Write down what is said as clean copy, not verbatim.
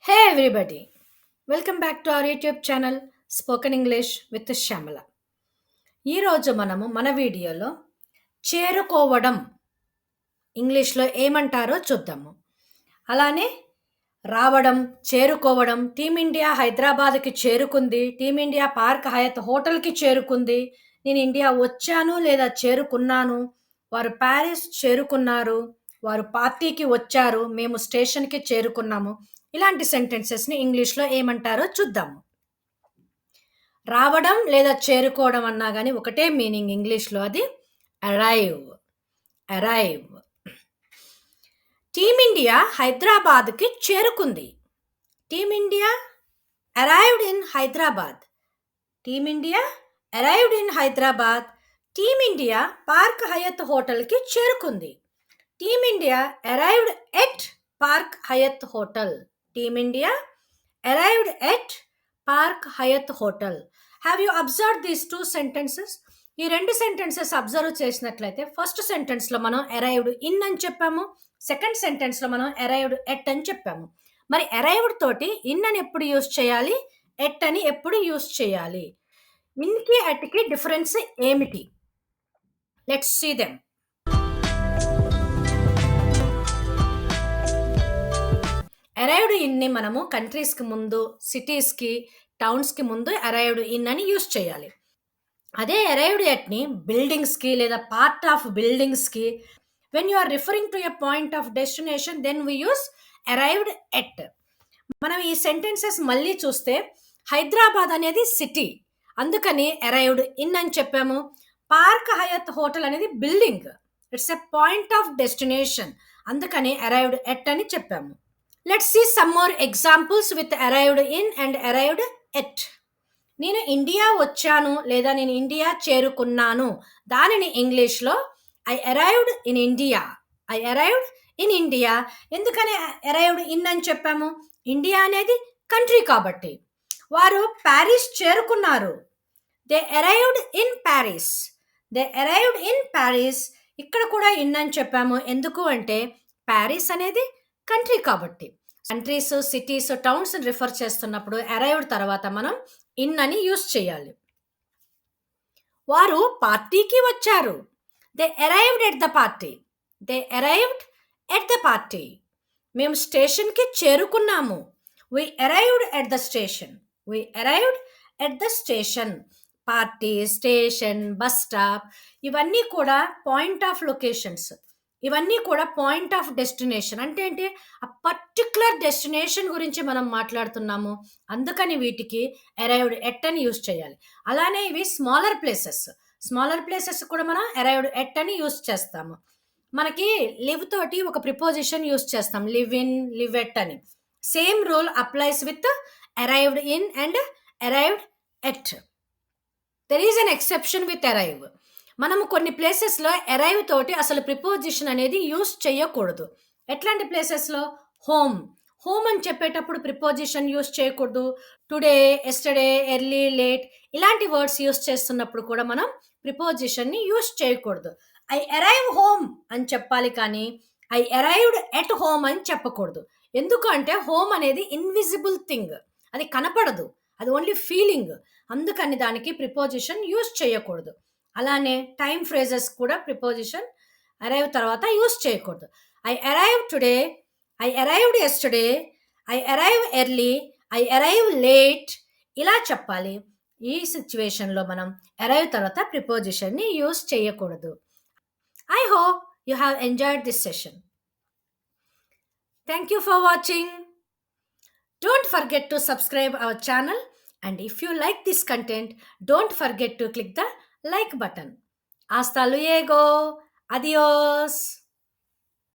Hey everybody, welcome back to our YouTube channel Spoken English with Syamala. ఈరోజు మనము మన వీడియోలో చేరుకోవడం ఇంగ్లీష్లో ఏమంటారో చూద్దాము. అలానే రావడం, చేరుకోవడం, టీమిండియా హైదరాబాద్కి చేరుకుంది, టీమిండియా పార్క్ హయత్ హోటల్కి చేరుకుంది, నేను ఇండియా వచ్చాను లేదా చేరుకున్నాను, వారు ప్యారిస్ చేరుకున్నారు, వారు పార్టీకి వచ్చారు, మేము స్టేషన్కి చేరుకున్నాము. ఇలాంటి సెంటెన్సెస్ని ఇంగ్లీష్లో ఏమంటారో చూద్దాము. రావడం లేదా చేరుకోవడం అన్నా కానీ ఒకటే మీనింగ్ ఇంగ్లీష్లో, అది అరైవ్. అరైవ్. టీమిండియా హైదరాబాద్కి చేరుకుంది. Team India arrived in Hyderabad. Team India arrived in Hyderabad. Team India park Hayath హోటల్కి చేరుకుంది. Team India arrived at park Hayath hotel. Team India arrived at park Hayath hotel. Have you observe these two sentences? ఈ రెండు సెంటెన్సెస్ అబ్జర్వ్ చేసినట్లయితే ఫస్ట్ సెంటెన్స్లో మనం అరైవ్డ్ ఇన్ అని చెప్పాము, సెకండ్ సెంటెన్స్లో మనం అరైవ్డ్ ఎట్ అని చెప్పాము. మరి అరైవ్డ్ తోటి ఇన్ అని ఎప్పుడు యూజ్ చేయాలి, ఎట్ అని ఎప్పుడు యూజ్ చేయాలి? ఇన్కి ఎట్కి డిఫరెన్స్ ఏమిటి? Let's see them. అరైవ్డ్ ఇన్ని మనము కంట్రీస్కి ముందు, సిటీస్కి, టౌన్స్కి ముందు అరైవ్డ్ ఇన్ అని యూజ్ చేయాలి. అదే అరైవ్డ్ ఎట్ని బిల్డింగ్స్కి లేదా పార్ట్ ఆఫ్ బిల్డింగ్స్కి, when you are referring to a point of destination, then we use arrived at. మనం ఈ సెంటెన్సెస్ మళ్ళీ చూస్తే హైదరాబాద్ అనేది సిటీ, అందుకని అరైవ్డ్ ఇన్ అని చెప్పాము. పార్క్ హయత్ హోటల్ అనేది building, it's a point of destination, అందుకని అరైవ్డ్ ఎట్ అని చెప్పాము. Let's see some more examples with arrived in and arrived at. నేను ఇండియా వచ్చాను లేదా నేను ఇండియా చేరుకున్నాను, దానిని ఇంగ్లీష్లో I arrived in India. I arrived in India. ఎందుకని అరైవ్డ్ ఇన్ అని చెప్పాము? ఇండియా అనేది కంట్రీ కాబట్టి. వారు ప్యారిస్ చేరుకున్నారు. They arrived in Paris. They arrived in Paris. ఇక్కడ కూడా ఇన్ అని చెప్పాము. ఎందుకు అంటే ప్యారిస్ అనేది కంట్రీ కాబట్టి. కంట్రీస్, సిటీస్, టౌన్స్ రిఫర్ చేస్తున్నప్పుడు అరైవ్డ్ తర్వాత మనం ఇన్ అని యూజ్ చేయాలి. వారు పార్టీకి వచ్చారు. They arrived at the party. They arrived at the party. మేము స్టేషన్కి చేరుకున్నాము. We arrived at the station. We arrived at the station. Party, station, bus stop ఇవన్నీ కూడా పాయింట్ ఆఫ్ లొకేషన్స్. ఇవన్నీ కూడా పాయింట్ ఆఫ్ డెస్టినేషన్. అంటే ఏంటి? ఆ పర్టిక్యులర్ డెస్టినేషన్ గురించి మనం మాట్లాడుతున్నాము, అందుకని వీటికి అరైవ్డ్ ఎట్ అని యూజ్ చేయాలి. అలానే ఇవి స్మాలర్ ప్లేసెస్. స్మాలర్ ప్లేసెస్ కూడా మనం అరైవ్డ్ ఎట్ అని యూజ్ చేస్తాము. మనకి లివ్ తోటి ఒక ప్రిపోజిషన్ యూజ్ చేస్తాం, లివ్ ఇన్, లివ్ ఎట్ అని. Same rule applies with arrived in and arrived at. There is an exception with arrive. మనము కొన్ని ప్లేసెస్లో అరైవ్ తోటి అసలు ప్రిపోజిషన్ అనేది యూస్ చేయకూడదు. ఎట్లాంటి ప్లేసెస్లో? హోమ్. హోమ్ అని చెప్పేటప్పుడు ప్రిపోజిషన్ యూస్ చేయకూడదు. టుడే, ఎస్టర్డే, ఎర్లీ, లేట్ ఇలాంటి వర్డ్స్ యూస్ చేస్తున్నప్పుడు కూడా మనం ప్రిపోజిషన్ని యూస్ చేయకూడదు. ఐ అరైవ్ హోమ్ అని చెప్పాలి, కానీ ఐ అరైవ్డ్ ఎట్ హోమ్ అని చెప్పకూడదు. ఎందుకు అంటే హోమ్ అనేది ఇన్విజిబుల్ థింగ్, అది కనపడదు, అది ఓన్లీ ఫీలింగ్. అందుకని దానికి ప్రిపోజిషన్ యూస్ చేయకూడదు. అలానే టైం ఫ్రేజెస్ కూడా ప్రిపోజిషన్ అరైవ్ తర్వాత యూస్ చేయకూడదు. I arrive today, I arrived yesterday, I arrive early, I arrive late ఇలా చెప్పాలి. ఈ సిచ్యువేషన్లో మనం అరైవ్ తర్వాత ప్రిపోజిషన్ని యూస్ చేయకూడదు. I hope you have enjoyed this session. Thank you for watching. Don't forget to subscribe our channel, and if you like this content, don't forget to click the like button. Hasta luego. Adios.